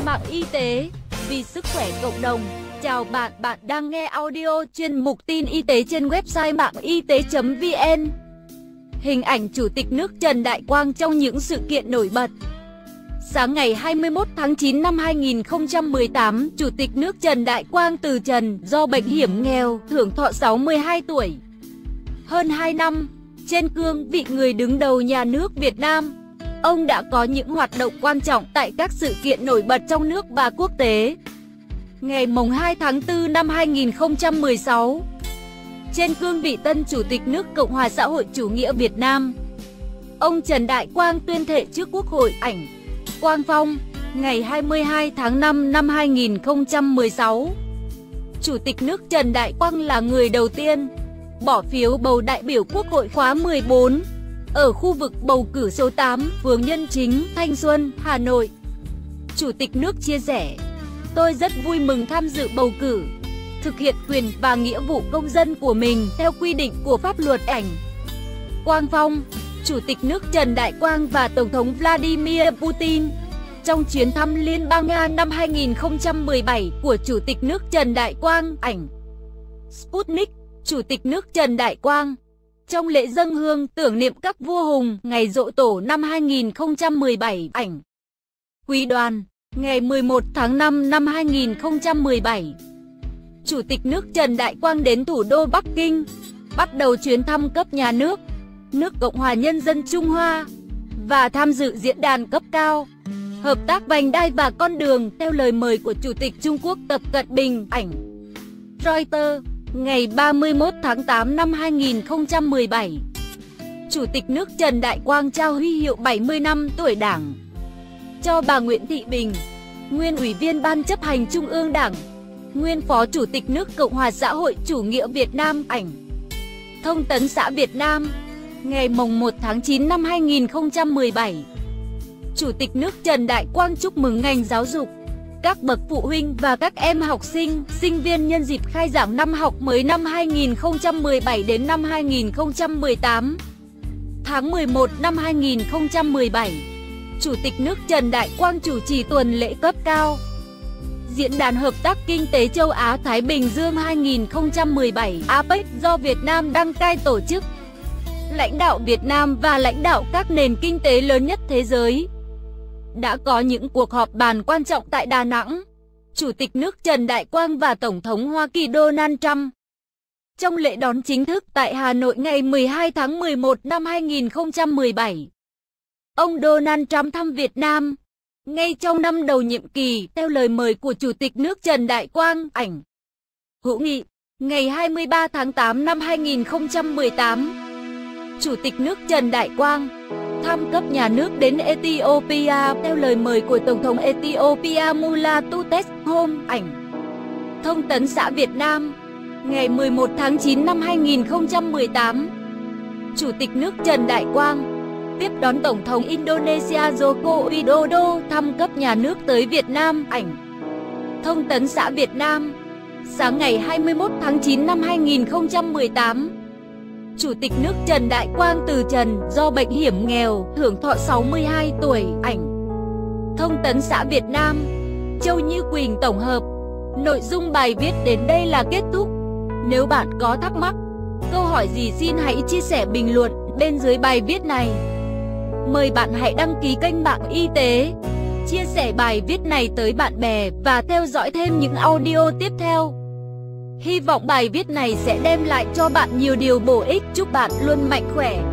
mạng y tế, vì sức khỏe cộng đồng. Chào bạn, bạn đang nghe audio chuyên mục tin y tế trên website mạng y tế.vn. Hình ảnh Chủ tịch nước Trần Đại Quang trong những sự kiện nổi bật. Sáng ngày 21 tháng 9 năm 2018, Chủ tịch nước Trần Đại Quang từ trần do bệnh hiểm nghèo, hưởng thọ 62 tuổi. Hơn 2 năm, trên cương vị người đứng đầu nhà nước Việt Nam, ông đã có những hoạt động quan trọng tại các sự kiện nổi bật trong nước và quốc tế. Ngày 2 tháng 4 năm 2016, trên cương vị tân Chủ tịch nước Cộng hòa xã hội chủ nghĩa Việt Nam, ông Trần Đại Quang tuyên thệ trước Quốc hội. Ảnh Quang Phong, ngày 22 tháng 5 năm 2016. Chủ tịch nước Trần Đại Quang là người đầu tiên bỏ phiếu bầu đại biểu Quốc hội khóa 14 ở khu vực bầu cử số 8, phường Nhân Chính, Thanh Xuân, Hà Nội. Chủ tịch nước chia sẻ: "Tôi rất vui mừng tham dự bầu cử, thực hiện quyền và nghĩa vụ công dân của mình theo quy định của pháp luật." Ảnh Quang Phong, Chủ tịch nước Trần Đại Quang và Tổng thống Vladimir Putin trong chuyến thăm Liên bang Nga năm 2017 của Chủ tịch nước Trần Đại Quang. Ảnh Sputnik, Chủ tịch nước Trần Đại Quang trong lễ dâng hương tưởng niệm các vua hùng ngày Giỗ Tổ năm 2017. Ảnh Quý Đoàn, ngày 11 tháng 5 năm 2017. Chủ tịch nước Trần Đại Quang đến thủ đô Bắc Kinh, bắt đầu chuyến thăm cấp nhà nước Cộng hòa Nhân dân Trung Hoa và tham dự diễn đàn cấp cao hợp tác vành đai và con đường theo lời mời của Chủ tịch Trung Quốc Tập Cận Bình. Ảnh Reuters, ngày 31 tháng 8 năm 2017. Chủ tịch nước Trần Đại Quang trao huy hiệu 70 năm tuổi Đảng cho bà Nguyễn Thị Bình, nguyên Ủy viên Ban chấp hành Trung ương Đảng, nguyên Phó Chủ tịch nước Cộng hòa xã hội chủ nghĩa Việt Nam. Ảnh Thông tấn xã Việt Nam, ngày 1 tháng 9 năm 2017. Chủ tịch nước Trần Đại Quang chúc mừng ngành giáo dục, các bậc phụ huynh và các em học sinh, sinh viên nhân dịp khai giảng năm học mới năm 2017 đến năm 2018. Tháng 11 năm 2017, Chủ tịch nước Trần Đại Quang chủ trì tuần lễ cấp cao Diễn đàn Hợp tác Kinh tế Châu Á-Thái Bình Dương 2017 APEC do Việt Nam đăng cai tổ chức. Lãnh đạo Việt Nam và lãnh đạo các nền kinh tế lớn nhất thế giới đã có những cuộc họp bàn quan trọng tại Đà Nẵng. Chủ tịch nước Trần Đại Quang và Tổng thống Hoa Kỳ Donald Trump trong lễ đón chính thức tại Hà Nội ngày 12 tháng 11 năm 2017. Ông Donald Trump thăm Việt Nam ngay trong năm đầu nhiệm kỳ theo lời mời của Chủ tịch nước Trần Đại Quang. Ảnh Hữu nghị, ngày 23 tháng 8 năm 2018. Chủ tịch nước Trần Đại Quang thăm cấp nhà nước đến Ethiopia theo lời mời của Tổng thống Ethiopia Mullah Teshome. Ảnh Thông tấn xã Việt Nam, ngày 11 tháng 9 năm 2018. Chủ tịch nước Trần Đại Quang tiếp đón Tổng thống Indonesia Joko Widodo thăm cấp nhà nước tới Việt Nam. Ảnh Thông tấn xã Việt Nam, sáng ngày 21 tháng 9 năm 2018. Chủ tịch nước Trần Đại Quang từ trần do bệnh hiểm nghèo, hưởng thọ 62 tuổi. Ảnh Thông tấn xã Việt Nam, Châu Như Quỳnh tổng hợp. Nội dung bài viết đến đây là kết thúc. Nếu bạn có thắc mắc, câu hỏi gì xin hãy chia sẻ bình luận bên dưới bài viết này. Mời bạn hãy đăng ký kênh Mạng Y tế, chia sẻ bài viết này tới bạn bè và theo dõi thêm những audio tiếp theo. Hy vọng bài viết này sẽ đem lại cho bạn nhiều điều bổ ích. Chúc bạn luôn mạnh khỏe.